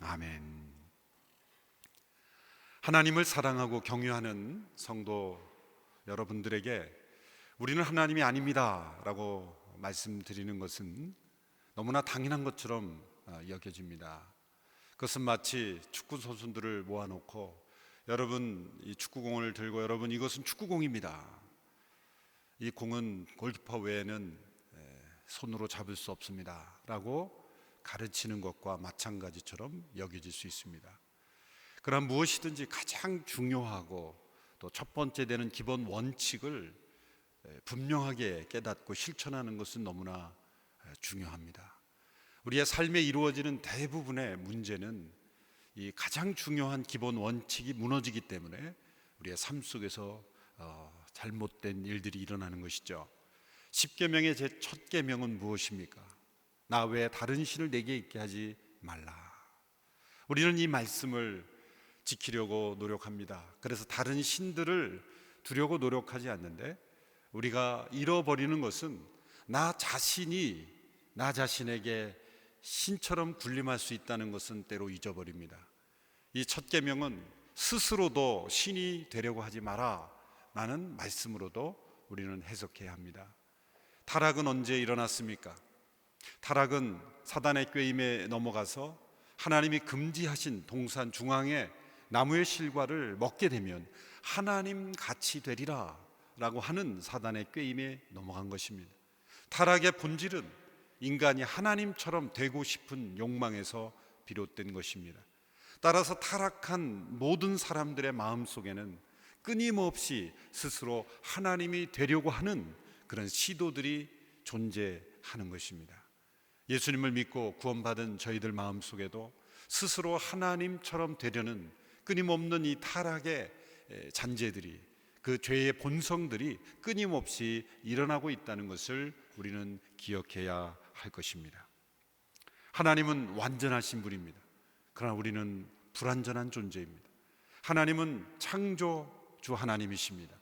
아멘. 하나님을 사랑하고 경유하는 성도 여러분들에게 우리는 하나님이 아닙니다 라고 말씀드리는 것은 너무나 당연한 것처럼 여겨집니다. 그것은 마치 축구 선수들을 모아놓고 여러분 이 축구공을 들고 여러분 이것은 축구공입니다, 이 공은 골키퍼 외에는 손으로 잡을 수 없습니다 라고 가르치는 것과 마찬가지처럼 여겨질 수 있습니다. 그러나 무엇이든지 가장 중요하고 또 첫 번째 되는 기본 원칙을 분명하게 깨닫고 실천하는 것은 너무나 중요합니다. 우리의 삶에 이루어지는 대부분의 문제는 이 가장 중요한 기본 원칙이 무너지기 때문에 우리의 삶 속에서 잘못된 일들이 일어나는 것이죠. 십계명의 제 첫 계명은 무엇입니까? 나 외에 다른 신을 내게 있게 하지 말라. 우리는 이 말씀을 지키려고 노력합니다. 그래서 다른 신들을 두려고 노력하지 않는데 우리가 잃어버리는 것은 나 자신에게 신처럼 군림할 수 있다는 것은 때로 잊어버립니다. 이 첫 계명은 스스로도 신이 되려고 하지 마라 라는 말씀으로도 우리는 해석해야 합니다. 타락은 언제 일어났습니까? 타락은 사단의 꾀임에 넘어가서 하나님이 금지하신 동산 중앙에 나무의 실과를 먹게 되면 하나님 같이 되리라 라고 하는 사단의 꾀임에 넘어간 것입니다. 타락의 본질은 인간이 하나님처럼 되고 싶은 욕망에서 비롯된 것입니다. 따라서 타락한 모든 사람들의 마음속에는 끊임없이 스스로 하나님이 되려고 하는 그런 시도들이 존재하는 것입니다. 예수님을 믿고 구원받은 저희들 마음속에도 스스로 하나님처럼 되려는 끊임없는 이 타락의 잔재들이, 그 죄의 본성들이 끊임없이 일어나고 있다는 것을 우리는 기억해야 할 것입니다. 하나님은 완전하신 분입니다. 그러나 우리는 불완전한 존재입니다. 하나님은 창조주 하나님이십니다.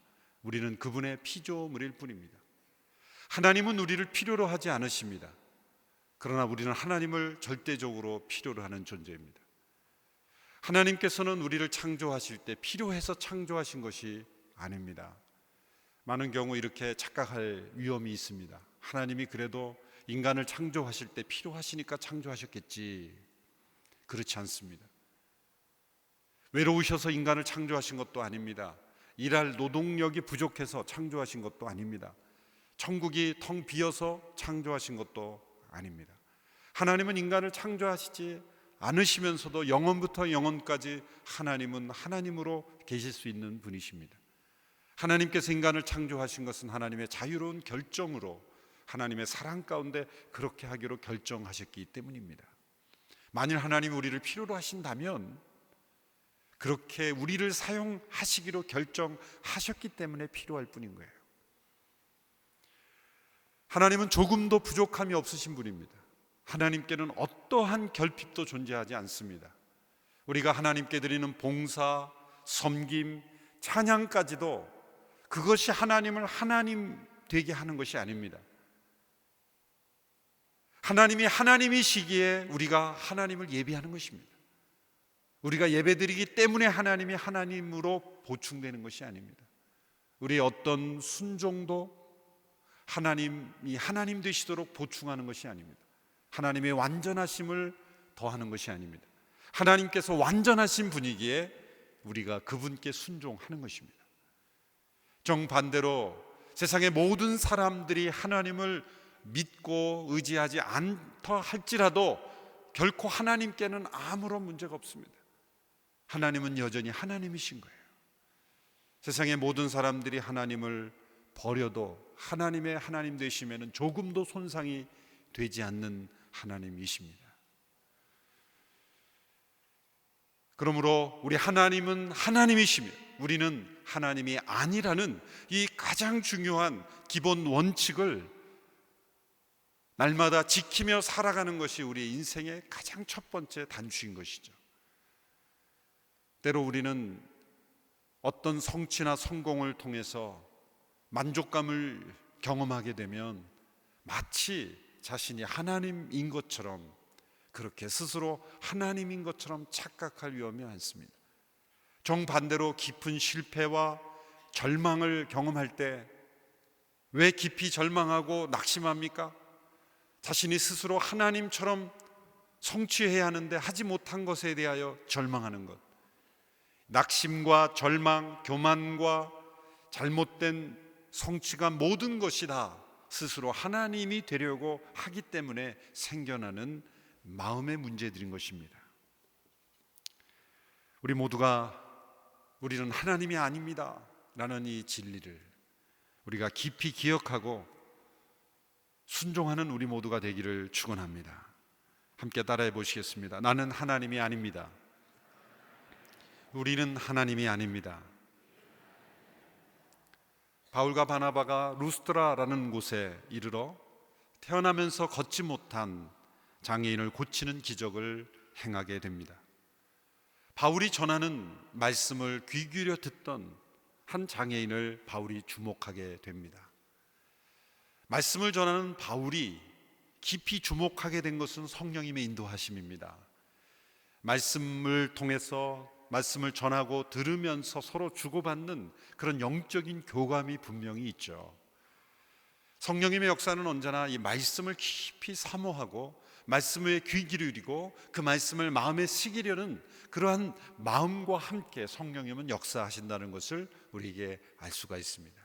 우리는 그분의 피조물일 뿐입니다. 하나님은 우리를 필요로 하지 않으십니다. 그러나 우리는 하나님을 절대적으로 필요로 하는 존재입니다. 하나님께서는 우리를 창조하실 때 필요해서 창조하신 것이 아닙니다. 많은 경우 이렇게 착각할 위험이 있습니다. 하나님이 그래도 인간을 창조하실 때 필요하시니까 창조하셨겠지. 그렇지 않습니다. 외로우셔서 인간을 창조하신 것도 아닙니다. 일할 노동력이 부족해서 창조하신 것도 아닙니다. 천국이 텅 비어서 창조하신 것도 아닙니다. 하나님은 인간을 창조하시지 않으시면서도 영원부터 영원까지 하나님은 하나님으로 계실 수 있는 분이십니다. 하나님께서 인간을 창조하신 것은 하나님의 자유로운 결정으로 하나님의 사랑 가운데 그렇게 하기로 결정하셨기 때문입니다. 만일 하나님이 우리를 필요로 하신다면 그렇게 우리를 사용하시기로 결정하셨기 때문에 필요할 뿐인 거예요. 하나님은 조금도 부족함이 없으신 분입니다. 하나님께는 어떠한 결핍도 존재하지 않습니다. 우리가 하나님께 드리는 봉사, 섬김, 찬양까지도 그것이 하나님을 하나님 되게 하는 것이 아닙니다. 하나님이 하나님이시기에 우리가 하나님을 예배하는 것입니다. 우리가 예배드리기 때문에 하나님이 하나님으로 보충되는 것이 아닙니다. 우리의 어떤 순종도 하나님이 하나님 되시도록 보충하는 것이 아닙니다. 하나님의 완전하심을 더하는 것이 아닙니다. 하나님께서 완전하신 분이기에 우리가 그분께 순종하는 것입니다. 정반대로 세상의 모든 사람들이 하나님을 믿고 의지하지 않다 할지라도 결코 하나님께는 아무런 문제가 없습니다. 하나님은 여전히 하나님이신 거예요. 세상의 모든 사람들이 하나님을 버려도 하나님의 하나님 되심에는 조금도 손상이 되지 않는 하나님이십니다. 그러므로 우리 하나님은 하나님이시며 우리는 하나님이 아니라는 이 가장 중요한 기본 원칙을 날마다 지키며 살아가는 것이 우리 인생의 가장 첫 번째 단추인 것이죠. 때로 우리는 어떤 성취나 성공을 통해서 만족감을 경험하게 되면 마치 자신이 하나님인 것처럼 그렇게 스스로 하나님인 것처럼 착각할 위험이 많습니다. 정반대로 깊은 실패와 절망을 경험할 때 왜 깊이 절망하고 낙심합니까? 자신이 스스로 하나님처럼 성취해야 하는데 하지 못한 것에 대하여 절망하는 것. 낙심과 절망, 교만과 잘못된 성취가 모든 것이 다 스스로 하나님이 되려고 하기 때문에 생겨나는 마음의 문제들인 것입니다. 우리 모두가 우리는 하나님이 아닙니다 라는 이 진리를 우리가 깊이 기억하고 순종하는 우리 모두가 되기를 축원합니다. 함께 따라해 보시겠습니다. 나는 하나님이 아닙니다. 우리는 하나님이 아닙니다. 바울과 바나바가 루스드라라는 곳에 이르러 태어나면서 걷지 못한 장애인을 고치는 기적을 행하게 됩니다. 바울이 전하는 말씀을 귀 기울여 듣던 한 장애인을 바울이 주목하게 됩니다. 말씀을 전하는 바울이 깊이 주목하게 된 것은 성령님의 인도하심입니다. 말씀을 통해서 말씀을 전하고 들으면서 서로 주고받는 그런 영적인 교감이 분명히 있죠. 성령님의 역사는 언제나 이 말씀을 깊이 사모하고 말씀에 귀 기울이고 그 말씀을 마음에 새기려는 그러한 마음과 함께 성령님은 역사하신다는 것을 우리에게 알 수가 있습니다.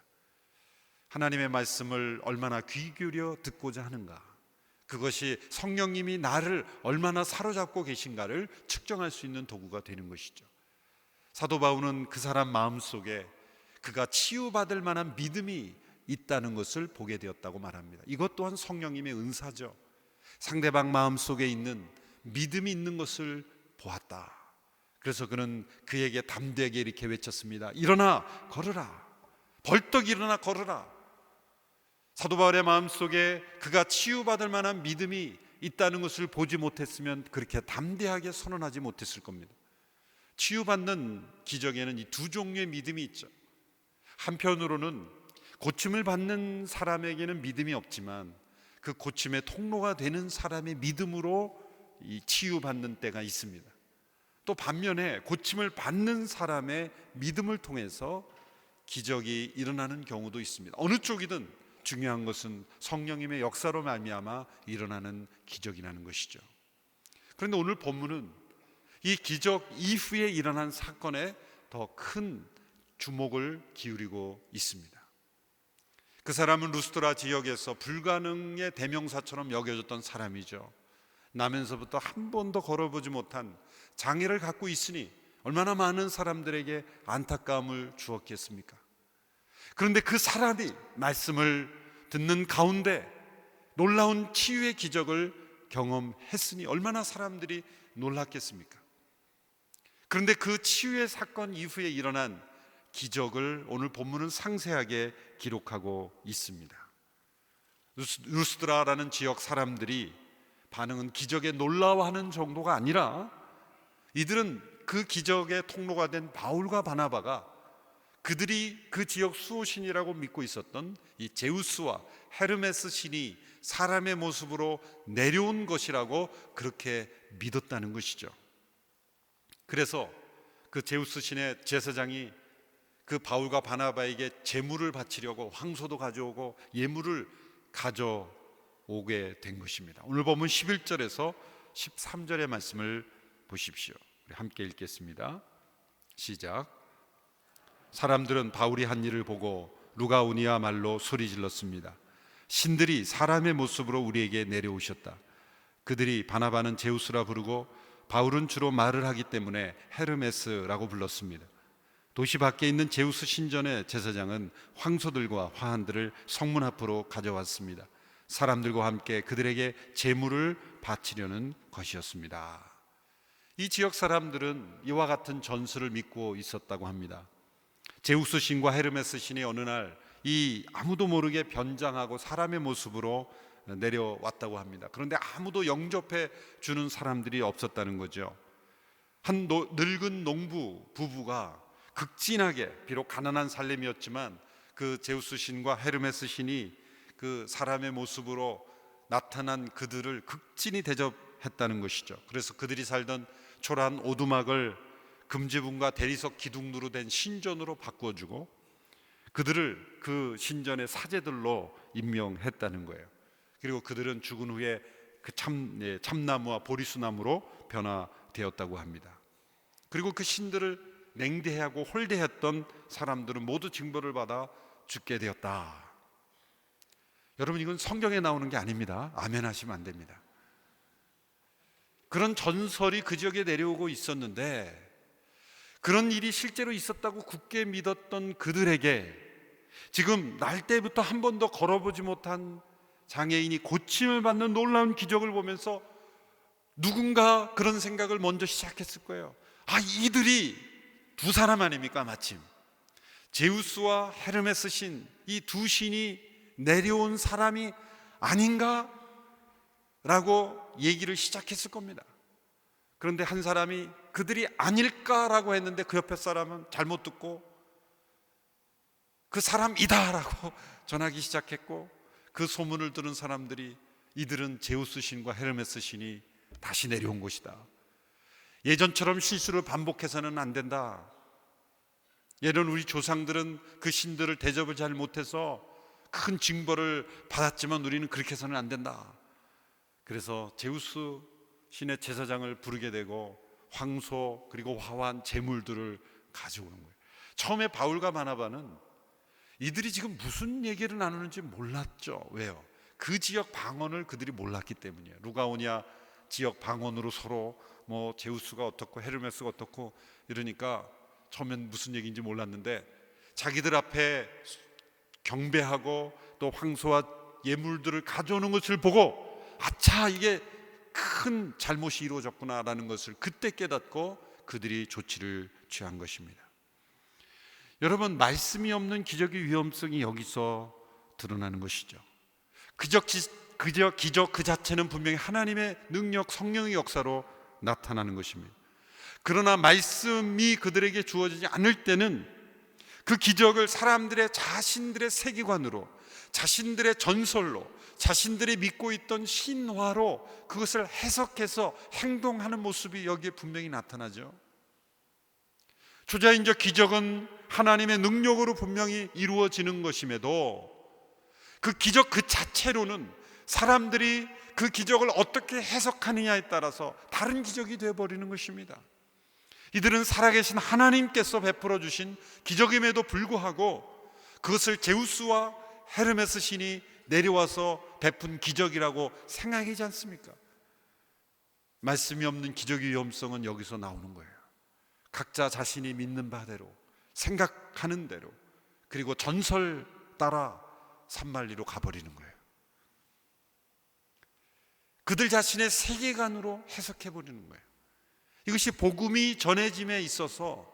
하나님의 말씀을 얼마나 귀 기울여 듣고자 하는가, 그것이 성령님이 나를 얼마나 사로잡고 계신가를 측정할 수 있는 도구가 되는 것이죠. 사도 바울은 그 사람 마음속에 그가 치유받을 만한 믿음이 있다는 것을 보게 되었다고 말합니다. 이것 또한 성령님의 은사죠. 상대방 마음속에 있는 믿음이 있는 것을 보았다. 그래서 그는 그에게 담대하게 이렇게 외쳤습니다. 일어나 걸으라. 벌떡 일어나 걸으라. 사도 바울의 마음속에 그가 치유받을 만한 믿음이 있다는 것을 보지 못했으면 그렇게 담대하게 선언하지 못했을 겁니다. 치유받는 기적에는 이 두 종류의 믿음이 있죠. 한편으로는 고침을 받는 사람에게는 믿음이 없지만 그 고침의 통로가 되는 사람의 믿음으로 이 치유받는 때가 있습니다. 또 반면에 고침을 받는 사람의 믿음을 통해서 기적이 일어나는 경우도 있습니다. 어느 쪽이든 중요한 것은 성령님의 역사로 말미암아 일어나는 기적이라는 것이죠. 그런데 오늘 본문은 이 기적 이후에 일어난 사건에 더 큰 주목을 기울이고 있습니다. 그 사람은 루스드라 지역에서 불가능의 대명사처럼 여겨졌던 사람이죠. 나면서부터 한 번도 걸어보지 못한 장애를 갖고 있으니 얼마나 많은 사람들에게 안타까움을 주었겠습니까? 그런데 그 사람이 말씀을 듣는 가운데 놀라운 치유의 기적을 경험했으니 얼마나 사람들이 놀랐겠습니까? 그런데 그 치유의 사건 이후에 일어난 기적을 오늘 본문은 상세하게 기록하고 있습니다. 루스드라라는 지역 사람들이 반응은 기적에 놀라워하는 정도가 아니라 이들은 그 기적의 통로가 된 바울과 바나바가 그들이 그 지역 수호신이라고 믿고 있었던 이 제우스와 헤르메스 신이 사람의 모습으로 내려온 것이라고 그렇게 믿었다는 것이죠. 그래서 그 제우스 신의 제사장이 그 바울과 바나바에게 제물을 바치려고 황소도 가져오고 예물을 가져오게 된 것입니다. 오늘 보면 11절에서 13절의 말씀을 보십시오. 우리 함께 읽겠습니다. 시작. 사람들은 바울이 한 일을 보고 루가오니아 말로 소리 질렀습니다. 신들이 사람의 모습으로 우리에게 내려오셨다. 그들이 바나바는 제우스라 부르고 바울은 주로 말을 하기 때문에 헤르메스라고 불렀습니다. 도시 밖에 있는 제우스 신전의 제사장은 황소들과 화환들을 성문 앞으로 가져왔습니다. 사람들과 함께 그들에게 제물을 바치려는 것이었습니다. 이 지역 사람들은 이와 같은 전술을 믿고 있었다고 합니다. 제우스 신과 헤르메스 신이 어느 날 이 아무도 모르게 변장하고 사람의 모습으로 내려왔다고 합니다. 그런데 아무도 영접해 주는 사람들이 없었다는 거죠. 한 늙은 농부 부부가 극진하게, 비록 가난한 살림이었지만 그 제우스 신과 헤르메스 신이 그 사람의 모습으로 나타난 그들을 극진히 대접해 했다는 것이죠. 그래서 그들이 살던 초라한 오두막을 금지문과 대리석 기둥으로 된 신전으로 바꾸어주고 그들을 그 신전의 사제들로 임명했다는 거예요. 그리고 그들은 죽은 후에 그 참나무와 보리수나무로 변화되었다고 합니다. 그리고 그 신들을 냉대하고 홀대했던 사람들은 모두 징벌을 받아 죽게 되었다. 여러분, 이건 성경에 나오는 게 아닙니다. 아멘 하시면 안 됩니다. 그런 전설이 그 지역에 내려오고 있었는데 그런 일이 실제로 있었다고 굳게 믿었던 그들에게 지금 날 때부터 한 번도 걸어보지 못한 장애인이 고침을 받는 놀라운 기적을 보면서 누군가 그런 생각을 먼저 시작했을 거예요. 아, 이들이 두 사람 아닙니까? 마침 제우스와 헤르메스 신, 이 두 신이 내려온 사람이 아닌가? 라고 얘기를 시작했을 겁니다. 그런데 한 사람이 그들이 아닐까라고 했는데 그 옆에 사람은 잘못 듣고 그 사람이다 라고 전하기 시작했고, 그 소문을 들은 사람들이 이들은 제우스 신과 헤르메스 신이 다시 내려온 것이다. 예전처럼 실수를 반복해서는 안 된다. 예전 우리 조상들은 그 신들을 대접을 잘 못해서 큰 징벌을 받았지만 우리는 그렇게 해서는 안 된다. 그래서 제우스 신의 제사장을 부르게 되고 황소 그리고 화환 제물들을 가져오는 거예요. 처음에 바울과 바나바는 이들이 지금 무슨 얘기를 나누는지 몰랐죠. 왜요? 그 지역 방언을 그들이 몰랐기 때문이에요. 루가오니아 지역 방언으로 서로 뭐 제우스가 어떻고 헤르메스가 어떻고 이러니까 처음엔 무슨 얘기인지 몰랐는데 자기들 앞에 경배하고 또 황소와 예물들을 가져오는 것을 보고 아차, 이게 큰 잘못이 이루어졌구나라는 것을 그때 깨닫고 그들이 조치를 취한 것입니다. 여러분, 말씀이 없는 기적의 위험성이 여기서 드러나는 것이죠. 기적 그 자체는 분명히 하나님의 능력, 성령의 역사로 나타나는 것입니다. 그러나 말씀이 그들에게 주어지지 않을 때는 그 기적을 사람들의 자신들의 세계관으로, 자신들의 전설로, 자신들이 믿고 있던 신화로 그것을 해석해서 행동하는 모습이 여기에 분명히 나타나죠. 초자연적 기적은 하나님의 능력으로 분명히 이루어지는 것임에도 그 기적 그 자체로는 사람들이 그 기적을 어떻게 해석하느냐에 따라서 다른 기적이 되어버리는 것입니다. 이들은 살아계신 하나님께서 베풀어 주신 기적임에도 불구하고 그것을 제우스와 헤르메스 신이 내려와서 베푼 기적이라고 생각하지 않습니까? 말씀이 없는 기적의 위험성은 여기서 나오는 거예요. 각자 자신이 믿는 바대로, 생각하는 대로, 그리고 전설 따라 산만리로 가버리는 거예요. 그들 자신의 세계관으로 해석해버리는 거예요. 이것이 복음이 전해짐에 있어서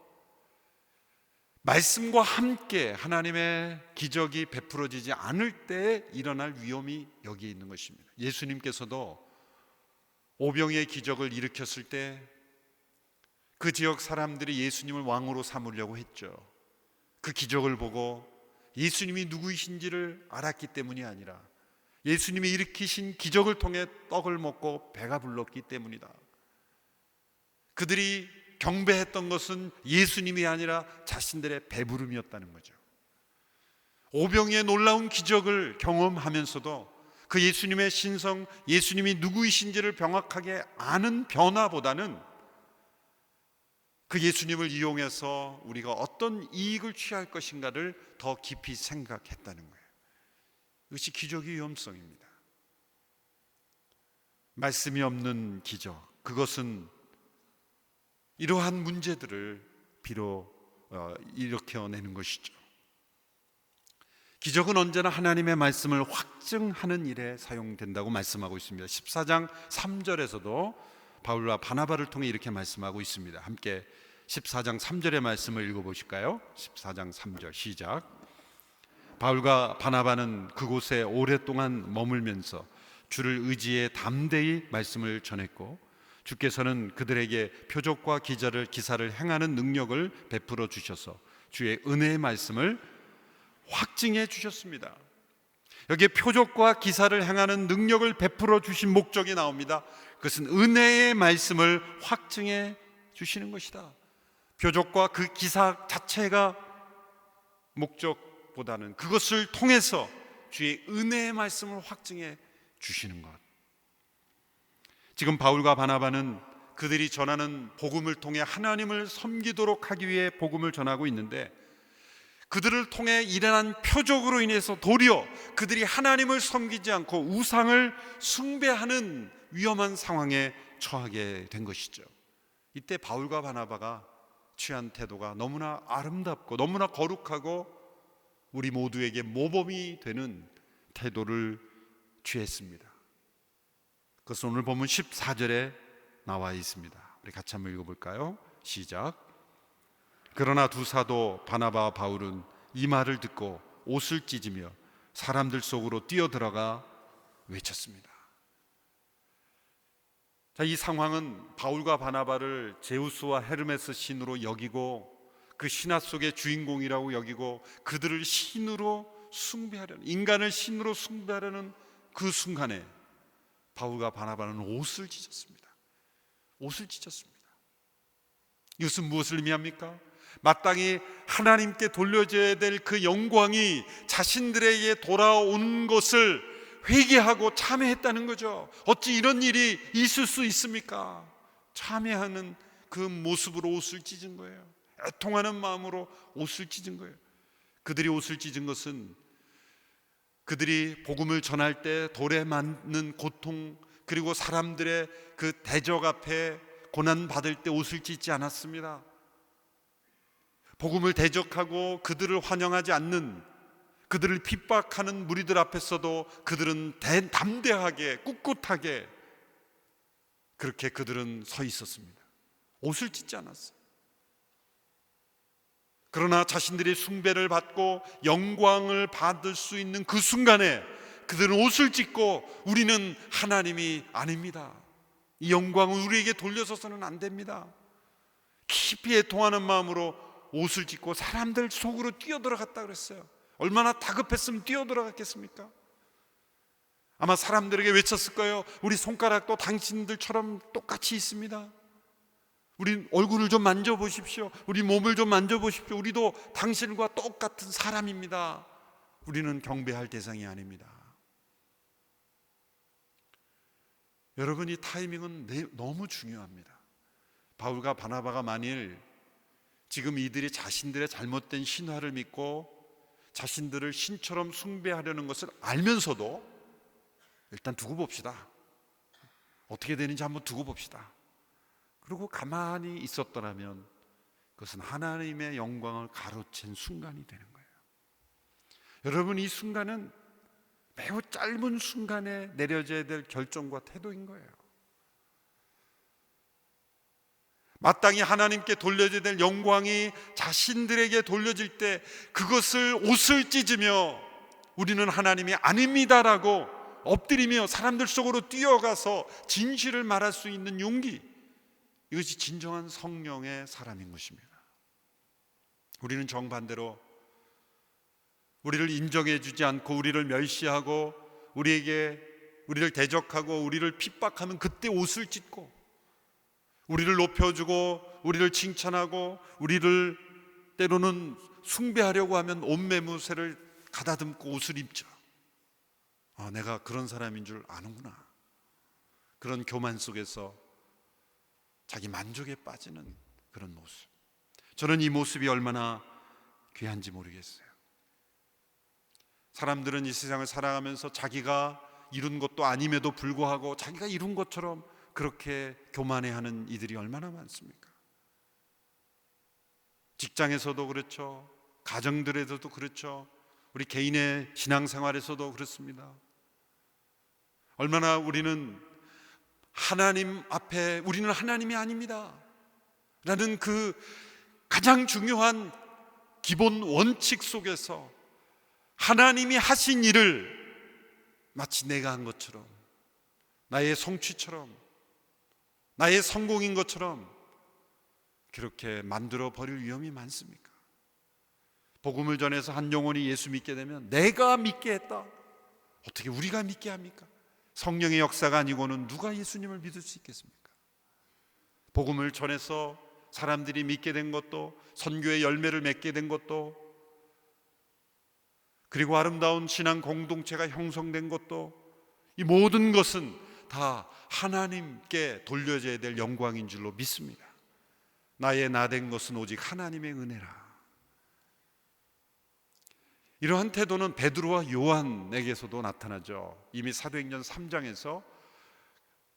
말씀과 함께 하나님의 기적이 베풀어지지 않을 때 일어날 위험이 여기에 있는 것입니다. 예수님께서도 오병이의 기적을 일으켰을 때 그 지역 사람들이 예수님을 왕으로 삼으려고 했죠. 그 기적을 보고 예수님이 누구이신지를 알았기 때문이 아니라 예수님이 일으키신 기적을 통해 떡을 먹고 배가 불렀기 때문이다. 그들이 경배했던 것은 예수님이 아니라 자신들의 배부름이었다는 거죠. 오병이의 놀라운 기적을 경험하면서도 그 예수님의 신성, 예수님이 누구이신지를 명확하게 아는 변화보다는 그 예수님을 이용해서 우리가 어떤 이익을 취할 것인가를 더 깊이 생각했다는 거예요. 이것이 기적의 위험성입니다. 말씀이 없는 기적, 그것은 이러한 문제들을 일으켜내는 것이죠. 기적은 언제나 하나님의 말씀을 확증하는 일에 사용된다고 말씀하고 있습니다. 14장 3절에서도 바울과 바나바를 통해 이렇게 말씀하고 있습니다. 함께 14장 3절의 말씀을 읽어보실까요? 14장 3절 시작. 바울과 바나바는 그곳에 오랫동안 머물면서 주를 의지해 담대히 말씀을 전했고 주께서는 그들에게 표적과 기사를 행하는 능력을 베풀어 주셔서 주의 은혜의 말씀을 확증해 주셨습니다. 여기에 표적과 기사를 행하는 능력을 베풀어 주신 목적이 나옵니다. 그것은 은혜의 말씀을 확증해 주시는 것이다. 표적과 그 기사 자체가 목적보다는 그것을 통해서 주의 은혜의 말씀을 확증해 주시는 것. 지금 바울과 바나바는 그들이 전하는 복음을 통해 하나님을 섬기도록 하기 위해 복음을 전하고 있는데, 그들을 통해 일어난 표적으로 인해서 도리어 그들이 하나님을 섬기지 않고 우상을 숭배하는 위험한 상황에 처하게 된 것이죠. 이때 바울과 바나바가 취한 태도가 너무나 아름답고 너무나 거룩하고 우리 모두에게 모범이 되는 태도를 취했습니다. 그것은 오늘 본문 14절에 나와 있습니다. 우리 같이 한번 읽어볼까요? 시작. 그러나 두 사도 바나바와 바울은 이 말을 듣고 옷을 찢으며 사람들 속으로 뛰어들어가 외쳤습니다. 자, 이 상황은 바울과 바나바를 제우스와 헤르메스 신으로 여기고 그 신화 속의 주인공이라고 여기고 그들을 신으로 숭배하려는, 인간을 신으로 숭배하려는 그 순간에 바울과 바나바는 옷을 찢었습니다. 옷을 찢었습니다. 이것은 무엇을 의미합니까? 마땅히 하나님께 돌려줘야 될 그 영광이 자신들에게 돌아온 것을 회개하고 참회했다는 거죠. 어찌 이런 일이 있을 수 있습니까? 참회하는 그 모습으로 옷을 찢은 거예요. 애통하는 마음으로 옷을 찢은 거예요. 그들이 옷을 찢은 것은 그들이 복음을 전할 때 돌에 맞는 고통, 그리고 사람들의 그 대적 앞에 고난 받을 때 옷을 찢지 않았습니다. 복음을 대적하고 그들을 환영하지 않는, 그들을 핍박하는 무리들 앞에서도 그들은 담대하게 꿋꿋하게 그렇게 그들은 서 있었습니다. 옷을 찢지 않았어요. 그러나 자신들이 숭배를 받고 영광을 받을 수 있는 그 순간에 그들은 옷을 찢고 우리는 하나님이 아닙니다, 이 영광을 우리에게 돌려서서는 안 됩니다, 깊이 애통하는 마음으로 옷을 찢고 사람들 속으로 뛰어들어갔다 그랬어요. 얼마나 다급했으면 뛰어들어갔겠습니까? 아마 사람들에게 외쳤을 거예요. 우리 손가락도 당신들처럼 똑같이 있습니다. 우리 얼굴을 좀 만져보십시오. 우리 몸을 좀 만져보십시오. 우리도 당신과 똑같은 사람입니다. 우리는 경배할 대상이 아닙니다. 여러분, 이 타이밍은 너무 중요합니다. 바울과 바나바가 만일 지금 이들이 자신들의 잘못된 신화를 믿고 자신들을 신처럼 숭배하려는 것을 알면서도 일단 두고 봅시다, 어떻게 되는지 한번 두고 봅시다, 그리고 가만히 있었더라면 그것은 하나님의 영광을 가로챈 순간이 되는 거예요. 여러분, 이 순간은 매우 짧은 순간에 내려져야 될 결정과 태도인 거예요. 마땅히 하나님께 돌려져야 될 영광이 자신들에게 돌려질 때 그것을 옷을 찢으며 우리는 하나님이 아닙니다라고 엎드리며 사람들 속으로 뛰어가서 진실을 말할 수 있는 용기, 이것이 진정한 성령의 사람인 것입니다. 우리는 정반대로 우리를 인정해 주지 않고 우리를 멸시하고 우리를 대적하고 우리를 핍박하면 그때 옷을 찢고, 우리를 높여주고 우리를 칭찬하고 우리를 때로는 숭배하려고 하면 옷매무새를 가다듬고 옷을 입죠. 내가 그런 사람인 줄 아는구나. 그런 교만 속에서 자기 만족에 빠지는 그런 모습, 저는 이 모습이 얼마나 귀한지 모르겠어요. 사람들은 이 세상을 살아가면서 자기가 이룬 것도 아님에도 불구하고 자기가 이룬 것처럼 그렇게 교만해하는 이들이 얼마나 많습니까? 직장에서도 그렇죠, 가정들에서도 그렇죠, 우리 개인의 신앙생활에서도 그렇습니다. 얼마나 우리는 하나님 앞에 우리는 하나님이 아닙니다 라는 그 가장 중요한 기본 원칙 속에서 하나님이 하신 일을 마치 내가 한 것처럼, 나의 성취처럼, 나의 성공인 것처럼 그렇게 만들어 버릴 위험이 많습니까? 복음을 전해서 한 영혼이 예수 믿게 되면 내가 믿게 했다, 어떻게 우리가 믿게 합니까? 성령의 역사가 아니고는 누가 예수님을 믿을 수 있겠습니까? 복음을 전해서 사람들이 믿게 된 것도, 선교의 열매를 맺게 된 것도, 그리고 아름다운 신앙 공동체가 형성된 것도, 이 모든 것은 다 하나님께 돌려져야 될 영광인 줄로 믿습니다. 나의 나된 것은 오직 하나님의 은혜라. 이러한 태도는 베드로와 요한에게서도 나타나죠. 이미 사도행전 3장에서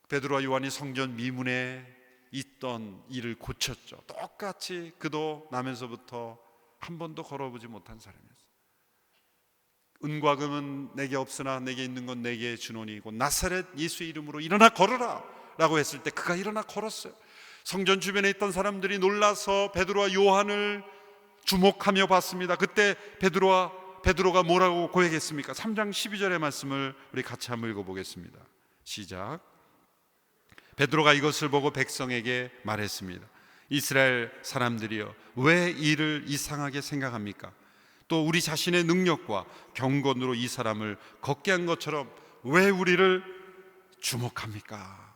베드로와 요한이 성전 미문에 있던 일을 고쳤죠. 똑같이 그도 나면서부터 한 번도 걸어보지 못한 사람이었어요. 은과 금은 내게 없으나 내게 있는 건 내게 주노니 곧 나사렛 예수의 이름으로 일어나 걸어라 라고 했을 때 그가 일어나 걸었어요. 성전 주변에 있던 사람들이 놀라서 베드로와 요한을 주목하며 봤습니다. 그때 베드로가 뭐라고 고백했습니까? 3장 12절의 말씀을 우리 같이 한번 읽어보겠습니다. 시작. 베드로가 이것을 보고 백성에게 말했습니다. 이스라엘 사람들이여, 왜 이를 이상하게 생각합니까? 또 우리 자신의 능력과 경건으로 이 사람을 걷게 한 것처럼 왜 우리를 주목합니까?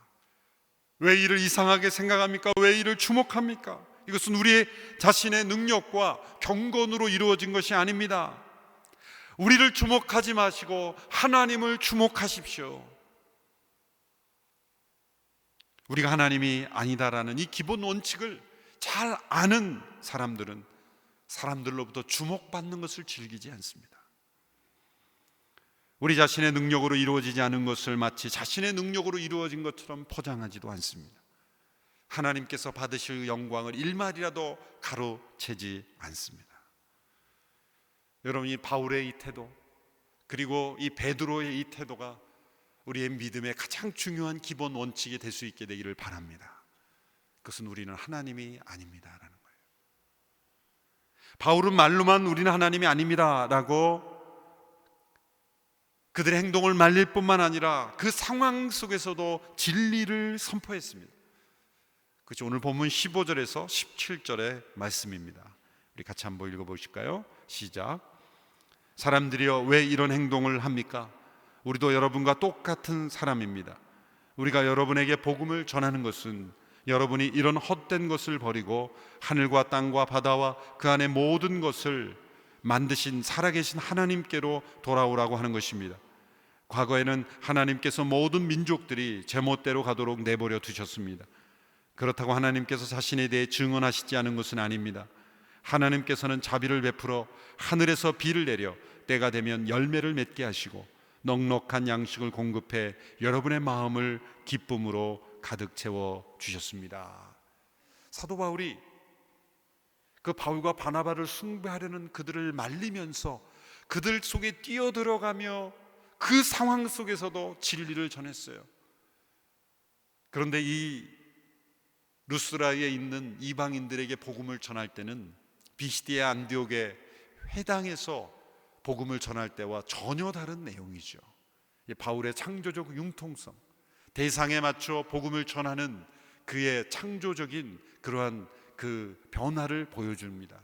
왜 이를 이상하게 생각합니까? 왜 이를 주목합니까? 이것은 우리 자신의 능력과 경건으로 이루어진 것이 아닙니다. 우리를 주목하지 마시고 하나님을 주목하십시오. 우리가 하나님이 아니다라는 이 기본 원칙을 잘 아는 사람들은 사람들로부터 주목받는 것을 즐기지 않습니다. 우리 자신의 능력으로 이루어지지 않은 것을 마치 자신의 능력으로 이루어진 것처럼 포장하지도 않습니다. 하나님께서 받으실 영광을 일말이라도 가로채지 않습니다. 여러분, 이 바울의 이 태도, 그리고 이 베드로의 이 태도가 우리의 믿음의 가장 중요한 기본 원칙이 될 수 있게 되기를 바랍니다. 그것은 우리는 하나님이 아닙니다라는 거예요. 바울은 말로만 우리는 하나님이 아닙니다라고 그들의 행동을 말릴 뿐만 아니라 그 상황 속에서도 진리를 선포했습니다. 그렇죠. 오늘 본문 15절에서 17절의 말씀입니다. 우리 같이 한번 읽어보실까요? 시작. 사람들이여, 왜 이런 행동을 합니까? 우리도 여러분과 똑같은 사람입니다. 우리가 여러분에게 복음을 전하는 것은 여러분이 이런 헛된 것을 버리고 하늘과 땅과 바다와 그 안에 모든 것을 만드신 살아계신 하나님께로 돌아오라고 하는 것입니다. 과거에는 하나님께서 모든 민족들이 제멋대로 가도록 내버려 두셨습니다. 그렇다고 하나님께서 자신에 대해 증언하시지 않은 것은 아닙니다. 하나님께서는 자비를 베풀어 하늘에서 비를 내려 때가 되면 열매를 맺게 하시고 넉넉한 양식을 공급해 여러분의 마음을 기쁨으로 가득 채워 주셨습니다. 사도 바울이 그 바울과 바나바를 숭배하려는 그들을 말리면서 그들 속에 뛰어들어가며 그 상황 속에서도 진리를 전했어요. 그런데 이 루스라에 있는 이방인들에게 복음을 전할 때는 비시디의 안디옥의 회당에서 복음을 전할 때와 전혀 다른 내용이죠. 바울의 창조적 융통성, 대상에 맞춰 복음을 전하는 그의 창조적인 그러한 그 변화를 보여줍니다.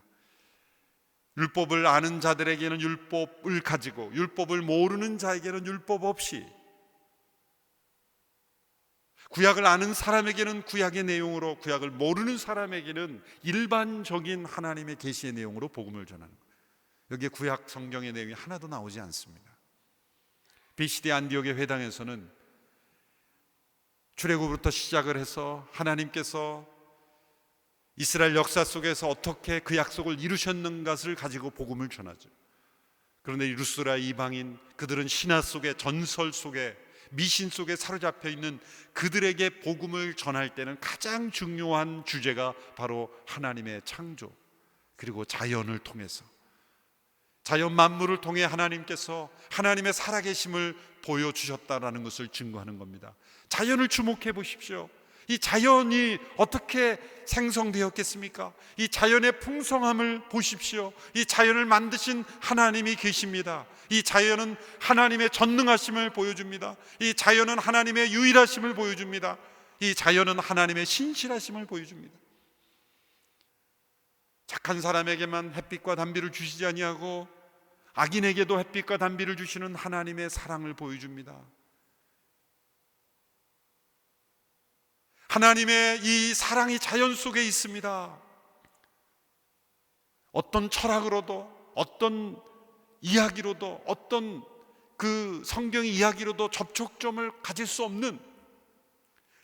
율법을 아는 자들에게는 율법을 가지고 율법을 모르는 자에게는 율법 없이, 구약을 아는 사람에게는 구약의 내용으로, 구약을 모르는 사람에게는 일반적인 하나님의 계시의 내용으로 복음을 전하는 거예요. 여기에 구약 성경의 내용이 하나도 나오지 않습니다. 비시디 안디옥의 회당에서는 출애굽부터 시작을 해서 하나님께서 이스라엘 역사 속에서 어떻게 그 약속을 이루셨는가를 가지고 복음을 전하죠. 그런데 이 루스라 이방인, 그들은 신화 속에, 전설 속에, 미신 속에 사로잡혀 있는 그들에게 복음을 전할 때는 가장 중요한 주제가 바로 하나님의 창조, 그리고 자연을 통해서, 자연 만물을 통해 하나님께서 하나님의 살아계심을 보여주셨다라는 것을 증거하는 겁니다. 자연을 주목해 보십시오. 이 자연이 어떻게 생성되었겠습니까? 이 자연의 풍성함을 보십시오. 이 자연을 만드신 하나님이 계십니다. 이 자연은 하나님의 전능하심을 보여줍니다. 이 자연은 하나님의 유일하심을 보여줍니다. 이 자연은 하나님의 신실하심을 보여줍니다. 착한 사람에게만 햇빛과 단비를 주시지 아니하고 악인에게도 햇빛과 단비를 주시는 하나님의 사랑을 보여줍니다. 하나님의 이 사랑이 자연 속에 있습니다. 어떤 철학으로도, 어떤 이야기로도, 어떤 그 성경의 이야기로도 접촉점을 가질 수 없는,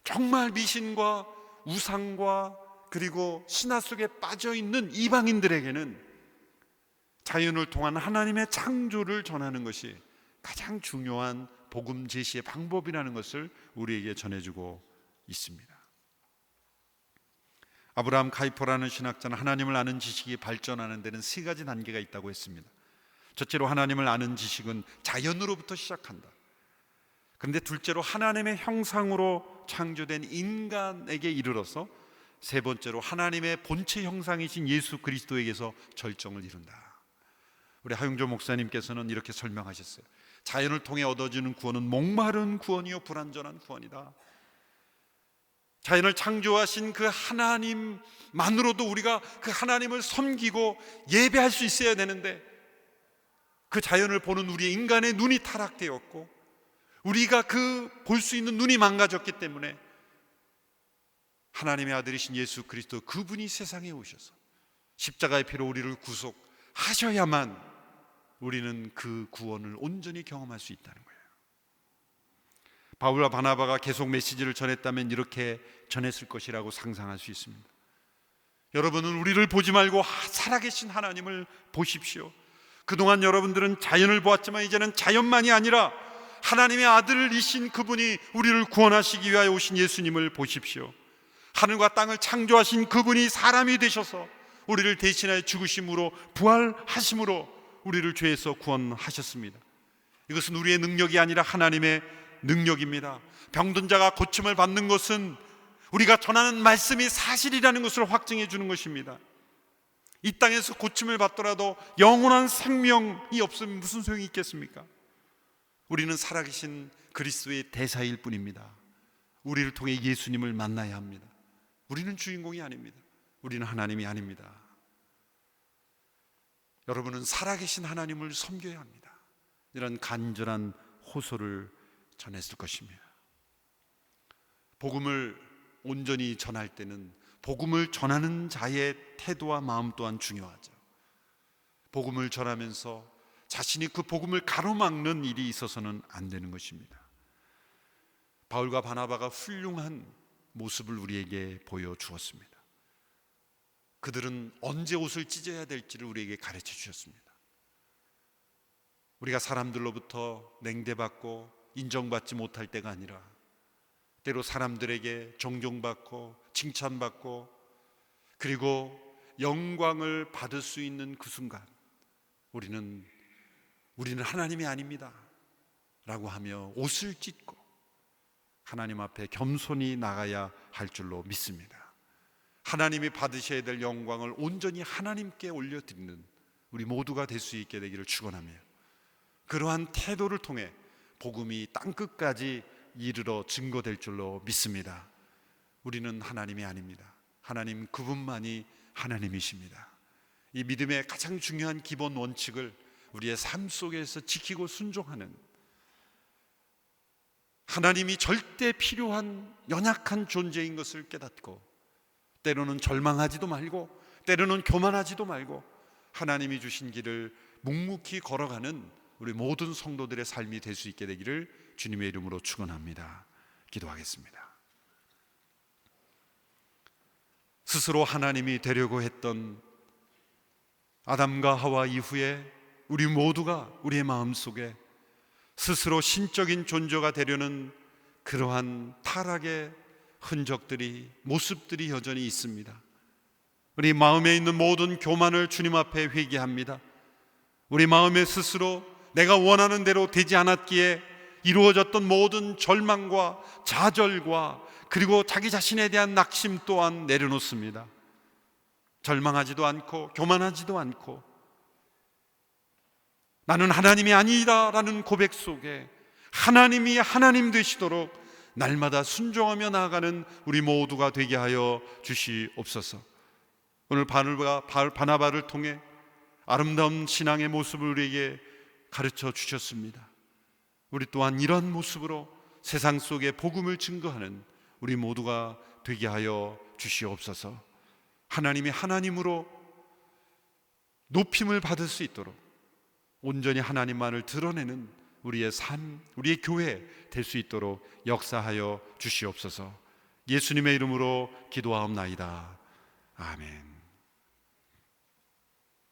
정말 미신과 우상과 그리고 신화 속에 빠져 있는 이방인들에게는 자연을 통한 하나님의 창조를 전하는 것이 가장 중요한 복음 제시의 방법이라는 것을 우리에게 전해주고 있습니다. 아브라함 카이퍼라는 신학자는 하나님을 아는 지식이 발전하는 데는 세 가지 단계가 있다고 했습니다. 첫째로 하나님을 아는 지식은 자연으로부터 시작한다. 그런데 둘째로 하나님의 형상으로 창조된 인간에게 이르러서 세 번째로 하나님의 본체 형상이신 예수 그리스도에게서 절정을 이룬다. 우리 하용조 목사님께서는 이렇게 설명하셨어요. 자연을 통해 얻어지는 구원은 목마른 구원이요 불완전한 구원이다. 자연을 창조하신 그 하나님만으로도 우리가 그 하나님을 섬기고 예배할 수 있어야 되는데, 그 자연을 보는 우리 인간의 눈이 타락되었고 우리가 그 볼 수 있는 눈이 망가졌기 때문에 하나님의 아들이신 예수 그리스도, 그분이 세상에 오셔서 십자가의 피로 우리를 구속하셔야만 우리는 그 구원을 온전히 경험할 수 있다는 거예요. 바울과 바나바가 계속 메시지를 전했다면 이렇게 전했을 것이라고 상상할 수 있습니다. 여러분은 우리를 보지 말고 살아계신 하나님을 보십시오. 그동안 여러분들은 자연을 보았지만 이제는 자연만이 아니라 하나님의 아들이신 그분이 우리를 구원하시기 위하여 오신 예수님을 보십시오. 하늘과 땅을 창조하신 그분이 사람이 되셔서 우리를 대신하여 죽으심으로 부활하심으로 우리를 죄에서 구원하셨습니다. 이것은 우리의 능력이 아니라 하나님의 능력입니다. 병든 자가 고침을 받는 것은 우리가 전하는 말씀이 사실이라는 것을 확증해 주는 것입니다. 이 땅에서 고침을 받더라도 영원한 생명이 없으면 무슨 소용이 있겠습니까? 우리는 살아계신 그리스도의 대사일 뿐입니다. 우리를 통해 예수님을 만나야 합니다. 우리는 주인공이 아닙니다. 우리는 하나님이 아닙니다. 여러분은 살아계신 하나님을 섬겨야 합니다. 이런 간절한 호소를 전했을 것입니다. 복음을 온전히 전할 때는 복음을 전하는 자의 태도와 마음 또한 중요하죠. 복음을 전하면서 자신이 그 복음을 가로막는 일이 있어서는 안 되는 것입니다. 바울과 바나바가 훌륭한 모습을 우리에게 보여주었습니다. 그들은 언제 옷을 찢어야 될지를 우리에게 가르쳐 주셨습니다. 우리가 사람들로부터 냉대받고 인정받지 못할 때가 아니라 때로 사람들에게 존경받고 칭찬받고 그리고 영광을 받을 수 있는 그 순간 우리는 하나님이 아닙니다 라고 하며 옷을 찢고 하나님 앞에 겸손히 나가야 할 줄로 믿습니다. 하나님이 받으셔야 될 영광을 온전히 하나님께 올려드리는 우리 모두가 될 수 있게 되기를 축원하며, 그러한 태도를 통해 복음이 땅끝까지 이르러 증거될 줄로 믿습니다. 우리는 하나님이 아닙니다. 하나님 그분만이 하나님이십니다. 이 믿음의 가장 중요한 기본 원칙을 우리의 삶 속에서 지키고 순종하는, 하나님이 절대 필요한 연약한 존재인 것을 깨닫고 때로는 절망하지도 말고 때로는 교만하지도 말고 하나님이 주신 길을 묵묵히 걸어가는 우리 모든 성도들의 삶이 될 수 있게 되기를 주님의 이름으로 축원합니다. 기도하겠습니다. 스스로 하나님이 되려고 했던 아담과 하와 이후에 우리 모두가 우리의 마음속에 스스로 신적인 존재가 되려는 그러한 타락의 흔적들이, 모습들이 여전히 있습니다. 우리 마음에 있는 모든 교만을 주님 앞에 회개합니다. 우리 마음에 스스로 내가 원하는 대로 되지 않았기에 이루어졌던 모든 절망과 좌절과 그리고 자기 자신에 대한 낙심 또한 내려놓습니다. 절망하지도 않고 교만하지도 않고 나는 하나님이 아니다라는 고백 속에 하나님이 하나님 되시도록 날마다 순종하며 나아가는 우리 모두가 되게 하여 주시옵소서. 오늘 바나바를 통해 아름다운 신앙의 모습을 우리에게 가르쳐 주셨습니다. 우리 또한 이런 모습으로 세상 속에 복음을 증거하는 우리 모두가 되게 하여 주시옵소서. 하나님이 하나님으로 높임을 받을 수 있도록 온전히 하나님만을 드러내는 우리의 삶, 우리의 교회 될 수 있도록 역사하여 주시옵소서. 예수님의 이름으로 기도하옵나이다. 아멘.